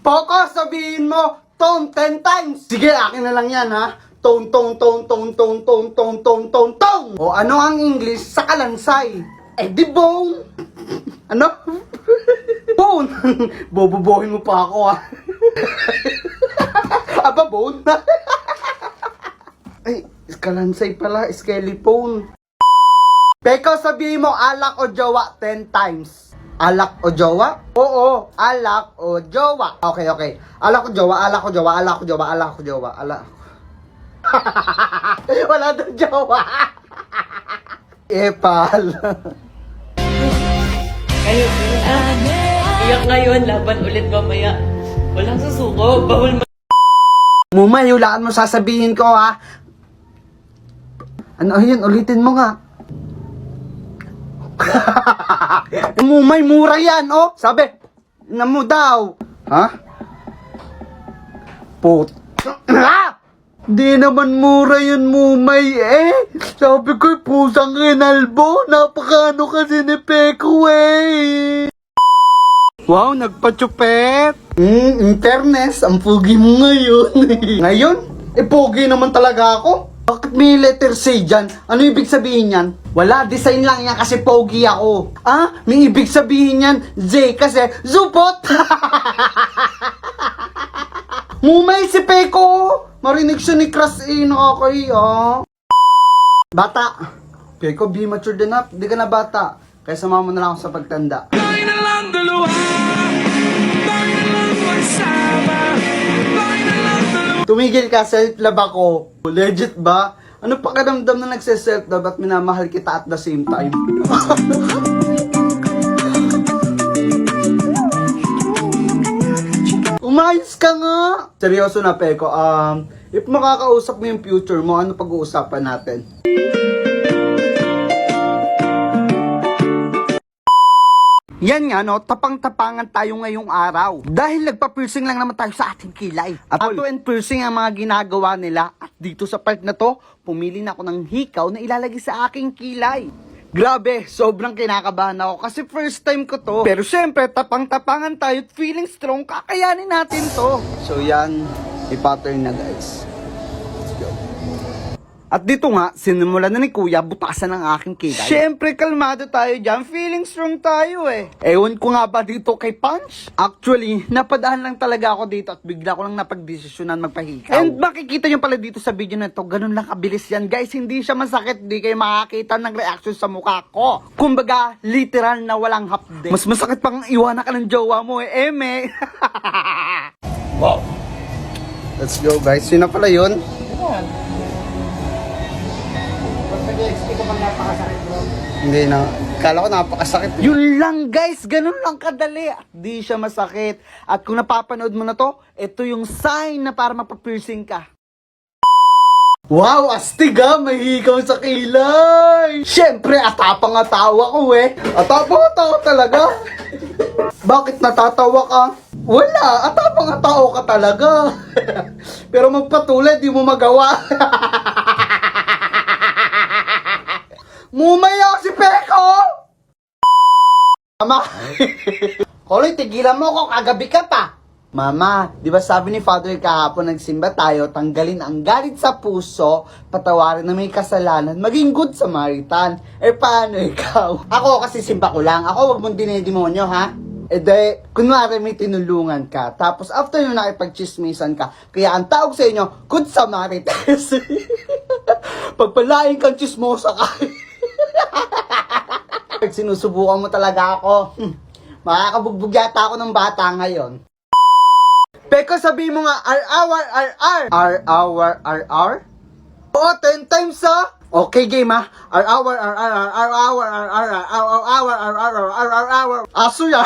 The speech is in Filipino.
Poco, sabihin mo, tone 10 times. Sige, akin na lang yan, ha? Tone, tone, tone, tone, tone, tone, tone, tone, tone, tone. O ano ang English sa kalansay? Eh di bone. Ano? Bone. Bobobohin mo pa ako, ha? Aba, bone? Ay, kalansay pala, skeleton. Peko, sabihin mo, alak o jowa 10 times. Alak o jowa? Oo, alak o jowa. Okay, okay. Alak o jowa, alak o jowa, alak o jowa, alak o jowa, alak. Wala doon jowa. Epal. Kayo, iyak ngayon, laban ulit mamaya. Walang susuko, bawal Mumay, hulaan mo sasabihin ko, ha? Ano yun? Ulitin mo nga. Mumay, mura yan, oh. Sabi, na mo daw. Ha? Put. Di naman mura yun, Mumay, eh. Sabi ko, pusang Rinalbo. Napakano kasi ni Peko, eh. Wow, nagpa-chupet. In fairness, ang pogi mo ngayon. Ngayon? Eh, pogi naman talaga ako. Bakit may letter C dyan? Ano ibig sabihin yan? Wala, design lang yan kasi pogi ako. Ah, may ibig sabihin yan, J kasi zupot. Mumay si Peko. Marinig siya ni Crush eh, nakakahiya. Bata. Peko, be matured enough. Di ka na bata. Kaya sama mo na lang ako sa pagtanda. Tayo na lang dalawa. Tayo na lang magsama. Tayo na lang dalawa. Tumigil ka, self-love ako. Legit ba? Ano pakiramdam na nagse-self-love at minamahal kita at the same time? Umayos ka nga! Seryoso na, Peko. If makakausap mo yung future mo, ano pag-uusapan natin? Yan nga, no, tapang-tapangan tayo ngayong araw. Dahil nagpa-piercing lang naman tayo sa ating kilay. At tattoo and piercing ang mga ginagawa nila. At dito sa part na to, pumili na ako ng hikaw na ilalagay sa aking kilay. Grabe, sobrang kinakabahan ako kasi first time ko to. Pero syempre, tapang-tapangan tayo at feeling strong, kakayanin natin to. So yan, i-pattern na guys. Let's go. At dito nga, sinimulan na ni Kuya butasan ng aking kilay. Siyempre, kalmado tayo dyan. Feeling strong tayo eh. Ewan ko nga ba dito kay Punch? Actually, napadaan lang talaga ako dito at bigla ko lang napagdesisyonan magpahikaw. And makikita nyo pala dito sa video na to, ganun lang kabilis yan. Guys, hindi siya masakit. Di kayo makakita ng reaction sa mukha ko. Kumbaga, literal na walang hapde. Mas masakit pang iwanan ka ng jowa mo eh, Eme. Wow. Let's go guys. Yun na pala yun. Hindi na. Kala ko napakasakit. Yun lang guys, ganun lang kadali. At di siya masakit. At kung napapanood mo na to, ito yung sign na para mapapiercing ka. Wow, astig ha, may hikaw sa kilay. Siyempre, atapang-atawa ko eh. Atapang-atawa talaga. Bakit natatawa ka? Wala, atapang-atawa ka talaga. Pero magpatuloy, di mo magawa. Mumaya si Peko! Mama! Koloy, tigilan mo ako, kagabi ka pa. Mama, di ba sabi ni Father kahapon nagsimba tayo, tanggalin ang galit sa puso, patawarin na may kasalanan, maging good Samaritan. Eh paano ikaw? Ako kasi simba ko lang, ako wag mong dinedemonyo ha? Eh de, kunwari may tinulungan ka, tapos after nyo nakipag-chismisan ka, kaya ang tawag sa inyo, good Samaritans. Pagpalain kang chismosa ka. Sinusubukan mo talaga ako. Makakabugbog yata ako ng bata ngayon. Peko, sabihin mo nga, R-hour. R-hour? Oo, 10 times ha? Okay, game ha? R-hour. Aso yan.